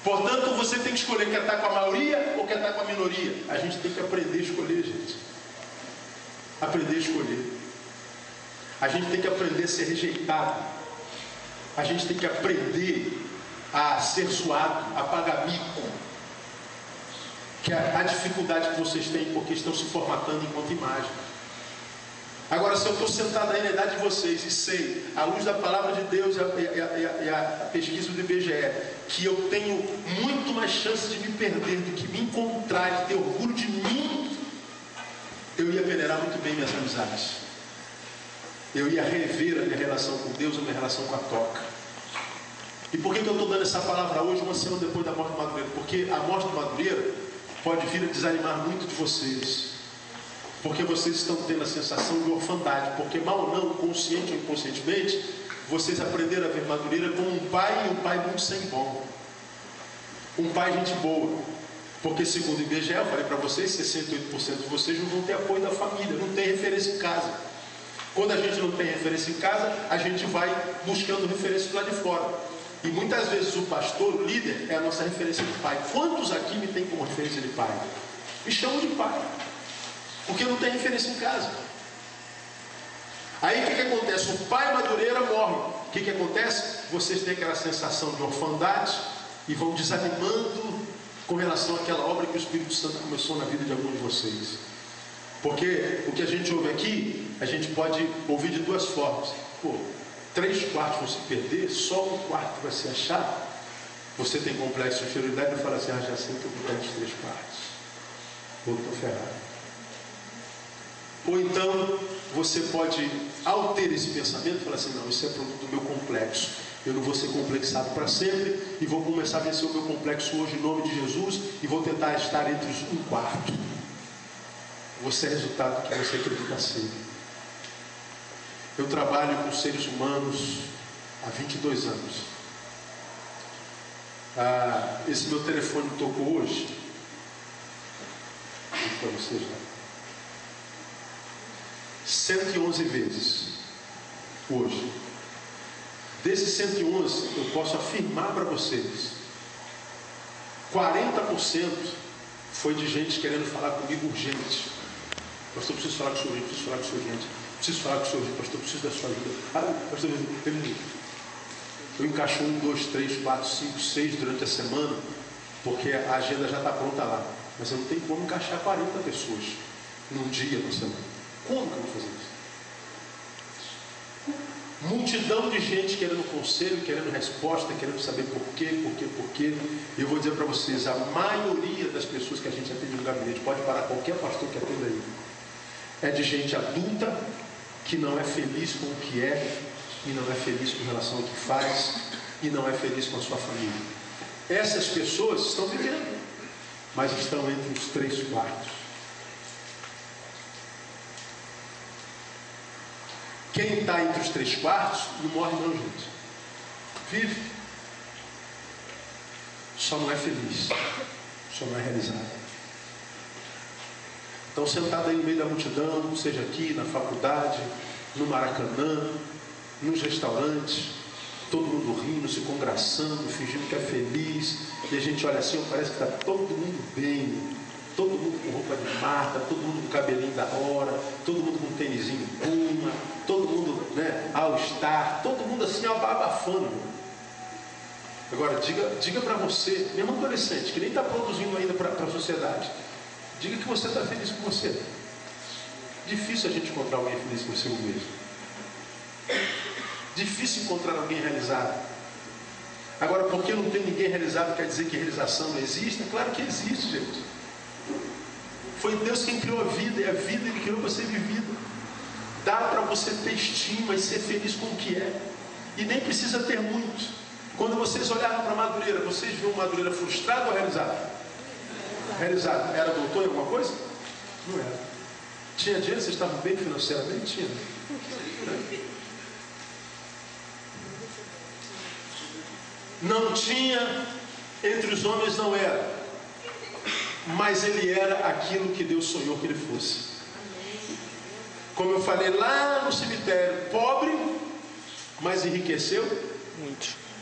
A: Portanto, você tem que escolher, quer estar com a maioria ou quer estar com a minoria? A gente tem que aprender a escolher, gente. Aprender a escolher. A gente tem que aprender a ser rejeitado. A gente tem que aprender a ser zoado, a pagar mico. Que é a dificuldade que vocês têm porque estão se formatando enquanto imagem. Agora, se eu estou sentado aí na idade de vocês e sei, à luz da palavra de Deus e a pesquisa do IBGE, que eu tenho muito mais chance de me perder do que me encontrar, de ter orgulho de mim, eu ia venerar muito bem minhas amizades. Eu ia rever a minha relação com Deus, a minha relação com a toca. E por que eu estou dando essa palavra hoje, uma semana depois da morte do Madureira? Porque a morte do Madureira pode vir a desanimar muito de vocês. Porque vocês estão tendo a sensação de orfandade. Porque mal ou não, consciente ou inconscientemente, vocês aprenderam a ver Madureira como um pai, e um pai muito sem bom. Um pai gente boa. Porque segundo o IBGE, eu falei para vocês, 68% de vocês não vão ter apoio da família, não tem referência em casa. Quando a gente não tem referência em casa, a gente vai buscando referências lá de fora. E muitas vezes o pastor, o líder, é a nossa referência de pai. Quantos aqui me tem como referência de pai? Me chamam de pai. Porque não tem referência em casa. Aí o que acontece? O pai Madureira morre. O que acontece? Vocês têm aquela sensação de orfandade e vão desanimando com relação àquela obra que o Espírito Santo começou na vida de alguns de vocês. Porque o que a gente ouve aqui, a gente pode ouvir de duas formas. 3/4 vão se perder, só 1/4 vai se achar. Você tem complexo de inferioridade e fala assim, já sei que eu vou dar de 3/4. Ou estou ferrado. Ou então, você pode, ao ter esse pensamento, falar assim, não, isso é produto do meu complexo. Eu não vou ser complexado para sempre e vou começar a vencer o meu complexo hoje em nome de Jesus e vou tentar estar entre os 1/4. Você é resultado do que você acredita ser. Eu trabalho com seres humanos há 22 anos. Esse meu telefone tocou hoje. Para vocês lá. 111 vezes. Hoje. Desses 111, eu posso afirmar para vocês, 40% foi de gente querendo falar comigo urgente. Pastor, preciso falar com o senhor, preciso falar com o senhor urgente. Preciso falar com o senhor, pastor, preciso da sua ajuda. Pastor, eu encaixo 1, 2, 3, 4, 5, 6 durante a semana, porque a agenda já está pronta lá. Mas eu não tenho como encaixar 40 pessoas num dia, na semana. Como que eu vou fazer isso? Multidão de gente querendo conselho, querendo resposta, querendo saber por quê. Eu vou dizer para vocês, a maioria das pessoas que a gente atende no gabinete, pode parar qualquer pastor que atenda aí, é de gente adulta que não é feliz com o que é, e não é feliz com relação ao que faz, e não é feliz com a sua família. Essas pessoas estão vivendo, mas estão entre os 3/4. Quem está entre os 3/4 não morre não, gente. Vive. Só não é feliz. Só não é realizado. Então, sentado aí no meio da multidão, seja aqui, na faculdade, no Maracanã, nos restaurantes, todo mundo rindo, se congraçando, fingindo que é feliz, e a gente olha assim, parece que está todo mundo bem, todo mundo com roupa de marca, todo mundo com cabelinho da hora, todo mundo com tênisinho Puma, todo mundo, All Star, todo mundo assim, abafando. Agora, diga para você, mesmo adolescente, que nem está produzindo ainda para a sociedade, diga que você está feliz com você. Difícil a gente encontrar alguém feliz consigo mesmo. Difícil encontrar alguém realizado. Agora, porque não tem ninguém realizado, quer dizer que realização não existe? Claro que existe, gente. Foi Deus quem criou a vida, e a vida Ele criou para ser vivida. Dá para você ter estima e ser feliz com o que é. E nem precisa ter muito. Quando vocês olharam para Madureira, vocês viram Madureira frustrado ou realizado? Realizado. Era doutor em alguma coisa? Não era. Tinha dinheiro? Vocês estavam bem financeiramente? Tinha. Não tinha, entre os homens não era. Mas ele era aquilo que Deus sonhou que ele fosse. Como eu falei lá no cemitério, pobre, mas enriqueceu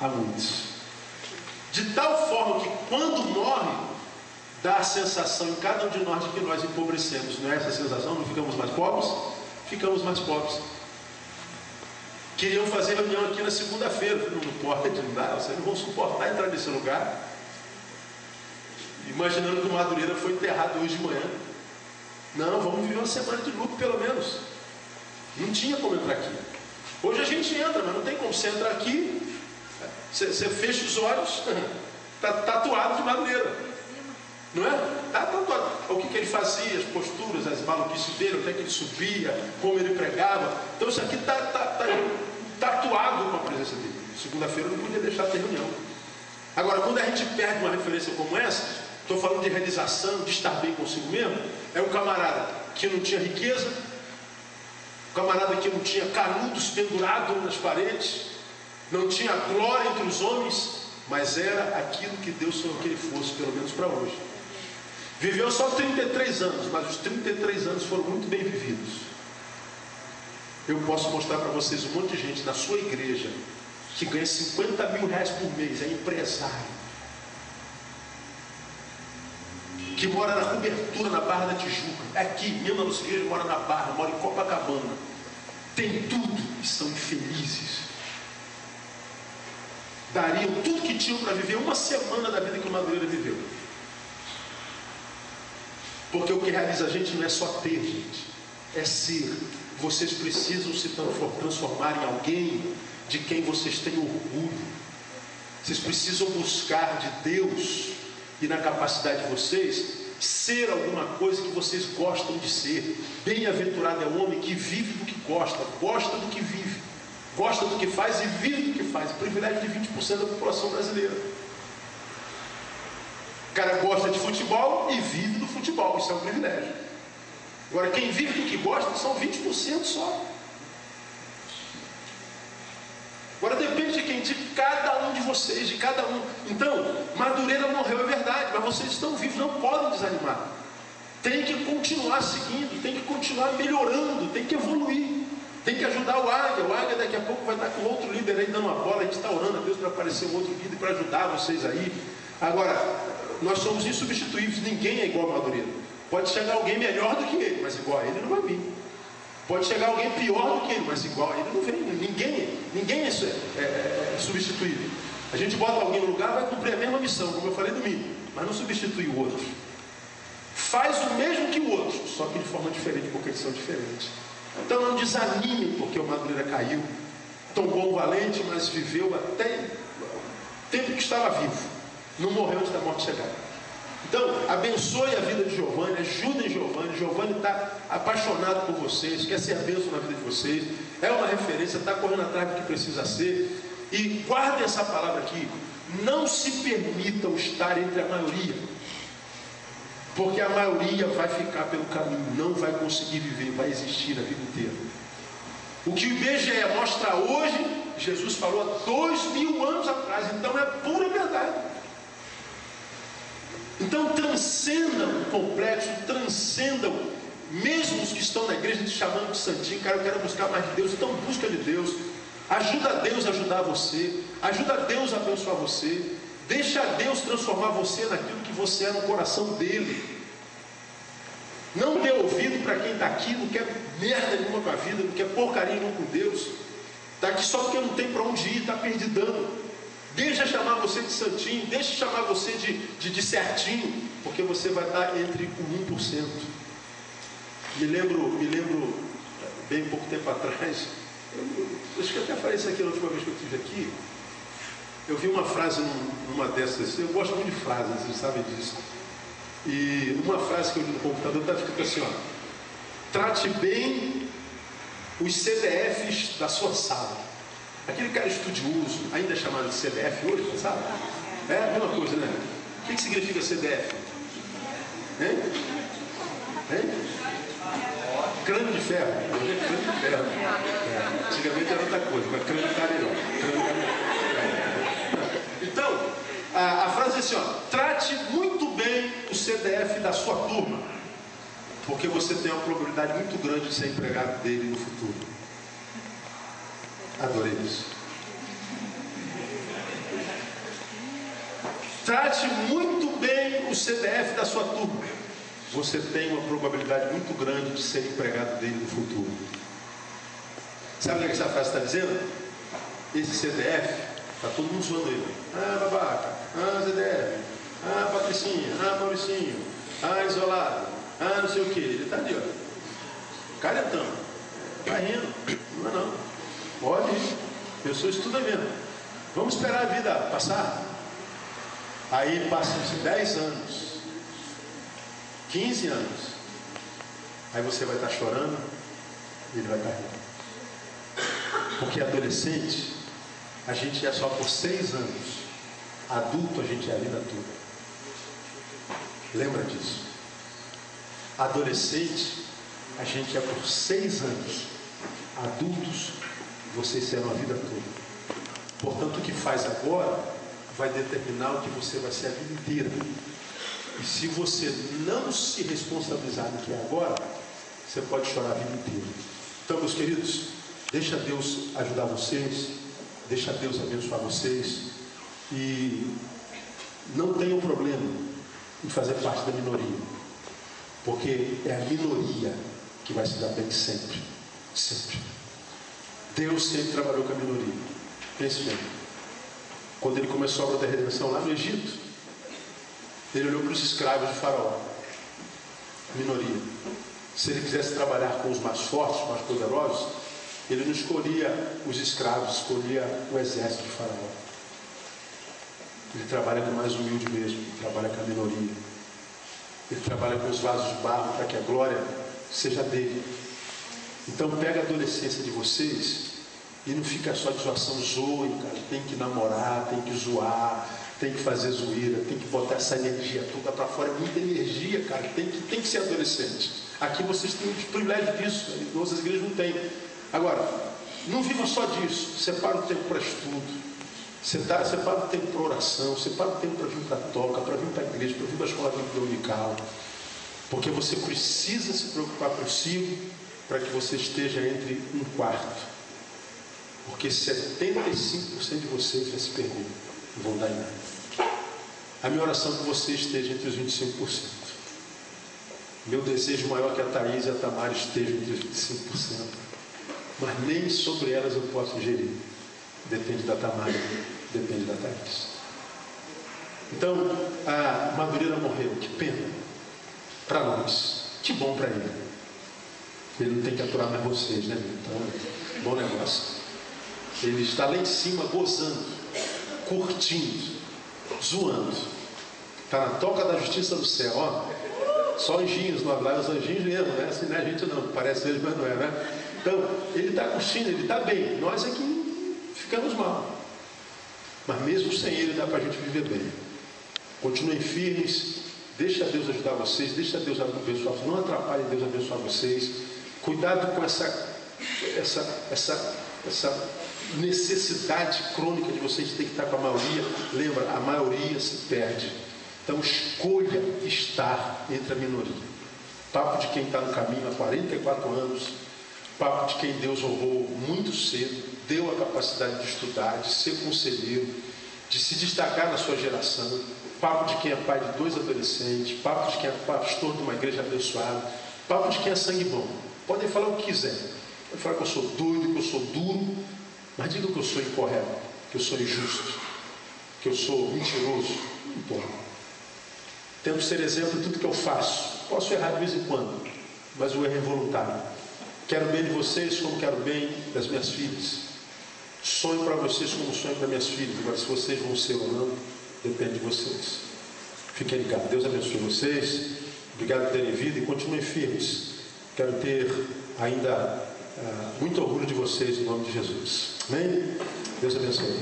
A: a muitos. De tal forma que quando morre, dá a sensação em cada um de nós de que nós empobrecemos. Não é essa a sensação? Não ficamos mais pobres? Ficamos mais pobres. Queriam fazer reunião aqui na segunda-feira. Não pode, não dá, vocês não vão suportar entrar nesse lugar. Imaginando que o Madureira foi enterrado hoje de manhã. Não, vamos viver uma semana de lucro pelo menos. Não tinha como entrar aqui. Hoje a gente entra, mas não tem como você entrar aqui. Você fecha os olhos, está tatuado de Madureira. Não é? Está tatuado. O que ele fazia, as posturas, as maluquices dele, o que ele subia, como ele pregava. Então isso aqui está tatuado com a presença dele. Segunda-feira eu não podia deixar de ter reunião. Agora, quando a gente perde uma referência como essa, estou falando de realização, de estar bem consigo mesmo, é um camarada que não tinha riqueza, um camarada que não tinha canudos pendurados nas paredes, não tinha glória entre os homens, mas era aquilo que Deus sonhou que ele fosse, pelo menos para hoje. Viveu só 33 anos, mas os 33 anos foram muito bem vividos. Eu posso mostrar para vocês um monte de gente na sua igreja que ganha 50 mil reais por mês, é empresário, que mora na cobertura na Barra da Tijuca, é aqui, mesmo na nossa igreja, mora na Barra, mora em Copacabana, tem tudo e são infelizes. Dariam tudo que tinham para viver uma semana da vida que o Madureira viveu. Porque o que realiza a gente não é só ter, gente, é ser. Vocês precisam se transformar em alguém de quem vocês têm orgulho. Vocês precisam buscar de Deus e na capacidade de vocês ser alguma coisa que vocês gostam de ser. Bem-aventurado é o homem que vive do que gosta, gosta do que vive, gosta do que faz e vive do que faz. Privilégio de 20% da população brasileira. O cara gosta de futebol e vive do futebol, isso é um privilégio. Agora, quem vive do que gosta são 20% só. Agora depende de quem? De cada um de vocês, de cada um. Então, Madureira morreu, é verdade, mas vocês estão vivos, não podem desanimar. Tem que continuar seguindo, tem que continuar melhorando, tem que evoluir, tem que ajudar o Águia. O Águia daqui a pouco vai estar com outro líder aí dando uma bola, a gente está orando a Deus para aparecer um outro líder para ajudar vocês aí. Agora, nós somos insubstituíveis, ninguém é igual a Madureira. Pode chegar alguém melhor do que ele, mas igual a ele não vai vir. Pode chegar alguém pior do que ele, mas igual a ele não vem. Ninguém é substituível. A gente bota alguém no lugar, vai cumprir a mesma missão, como eu falei domingo, mas não substitui o outro. Faz o mesmo que o outro, só que de forma diferente, porque eles são diferentes. Então não desanime porque o Madureira caiu. Tombou um valente, mas viveu até o tempo que estava vivo. Não morreu antes da morte chegar. Então, abençoe a vida de Giovanni, ajudem Giovanni. Giovanni está apaixonado por vocês, quer ser a bênção na vida de vocês, é uma referência, está correndo atrás do que precisa ser. E guardem essa palavra aqui: não se permitam estar entre a maioria, porque a maioria vai ficar pelo caminho, não vai conseguir viver, vai existir a vida inteira. O que o IBGE mostra hoje, Jesus falou há 2000 anos atrás, então é pura verdade. Então transcendam o complexo, transcendam, mesmo os que estão na igreja te chamando de santinho, cara, eu quero buscar mais de Deus, então busca de Deus, ajuda Deus a ajudar você, ajuda Deus a abençoar você, deixa Deus transformar você naquilo que você é no coração dele. Não dê ouvido para quem está aqui, não quer merda nenhuma com a vida, não quer porcaria nenhuma com Deus, está aqui só porque não tem para onde ir, está perdidão. Deixa chamar você de santinho, deixa chamar você de certinho, porque você vai estar entre o 1%. Me lembro bem pouco tempo atrás, acho que eu até falei isso aqui na última vez que eu estive aqui. Eu vi uma frase numa dessas, eu gosto muito de frases, vocês sabem disso. E uma frase que eu li no computador está escrito assim, ó: trate bem os CDFs da sua sala. Aquele cara estudioso, ainda é chamado de CDF hoje, sabe? É a mesma coisa, né? O que significa CDF? Hein? Crânio de ferro. Hoje é crânio de ferro. Antigamente era outra coisa, mas crânio de carneiro. Então, a frase é assim, ó: trate muito bem o CDF da sua turma, porque você tem uma probabilidade muito grande de ser empregado dele no futuro. Adorei isso. Trate muito bem o CDF da sua turma. Você tem uma probabilidade muito grande de ser empregado dele no futuro. Sabe o que essa frase está dizendo? Esse CDF, está todo mundo zoando ele. Ah, babaca. Ah, CDF. Ah, Patricinha. Ah, Mauricinho. Ah, isolado. Ah, não sei o que. Ele está ali, ó. Caretão. Vai rindo. Não é não. Pode ir. Pessoa estuda mesmo. Vamos esperar a vida passar. Aí passam-se 10 anos. 15 anos. Aí você vai estar chorando e ele vai estar rindo. Porque adolescente, a gente é só por 6 anos. Adulto, a gente é a vida toda. Lembra disso? Adolescente, a gente é por 6 anos. Adultos, vocês serão a vida toda. Portanto, o que faz agora vai determinar o que você vai ser a vida inteira. E se você não se responsabilizar no que é agora, você pode chorar a vida inteira. Então, meus queridos, deixa Deus ajudar vocês, deixa Deus abençoar vocês, e não tenham problema em fazer parte da minoria, porque é a minoria que vai se dar bem sempre. Sempre. Deus sempre trabalhou com a minoria. Pense bem. Quando ele começou a obra da redenção lá no Egito, ele olhou para os escravos de Faraó, minoria. Se ele quisesse trabalhar com os mais fortes, mais poderosos, ele não escolhia os escravos, escolhia o exército de Faraó. Ele trabalha com o mais humilde mesmo, ele trabalha com a minoria. Ele trabalha com os vasos de barro para que a glória seja dele. Então pega a adolescência de vocês e não fica só de zoação, zoem, cara. Tem que namorar, tem que zoar, tem que fazer zoeira, tem que botar essa energia toda para fora. É muita energia, cara. Tem que ser adolescente. Aqui vocês têm o privilégio disso, em outras igrejas não tem. Agora, não viva só disso. Separa o tempo para estudo, separa o tempo para oração, separa o tempo para vir para a toca, para vir para a igreja, para vir para a escola dominical. Porque você precisa se preocupar consigo para que você esteja entre um quarto. Porque 75% de vocês vai se perder. Não vão dar em nada. A minha oração é que você esteja entre os 25%. Meu desejo maior é que a Thaís e a Tamara estejam entre os 25%. Mas nem sobre elas eu posso gerir. Depende da Tamara, depende da Thaís. Então, a Madureira morreu. Que pena. Para nós. Que bom para ele. Ele não tem que aturar mais vocês, né? Então, bom negócio. Ele está lá em cima gozando, curtindo, zoando. Está na toca da justiça do céu, ó. Só anjinhos, nós lá, os anjinhos mesmo, não é assim, não é a gente não, parece eles, mas não é, né? Então, ele está curtindo, ele está bem. Nós é que ficamos mal. Mas mesmo sem ele, dá para a gente viver bem. Continuem firmes, deixa Deus ajudar vocês, deixa Deus abençoar, não atrapalhe Deus abençoar vocês. Cuidado com essa necessidade crônica de vocês terem que estar com a maioria. Lembra, a maioria se perde. Então escolha estar entre a minoria. Papo de quem está no caminho há 44 anos, papo de quem Deus honrou muito cedo, deu a capacidade de estudar, de ser conselheiro, de se destacar na sua geração, papo de quem é pai de 2 adolescentes, papo de quem é pastor de uma igreja abençoada, papo de quem é sangue bom. Podem falar o que quiser, podem falar que eu sou doido, que eu sou duro, mas diga que eu sou incorreto, que eu sou injusto, que eu sou mentiroso. Não importa. Tento ser exemplo em tudo que eu faço. Posso errar de vez em quando, mas o erro é involuntário. Quero bem de vocês como quero bem das minhas filhas. Sonho para vocês como sonho para minhas filhas. Agora, se vocês vão ser ou não, depende de vocês. Fiquem ligados. Deus abençoe vocês. Obrigado por terem vindo e continuem firmes. Quero ter ainda muito orgulho de vocês em nome de Jesus. Amém? Deus abençoe.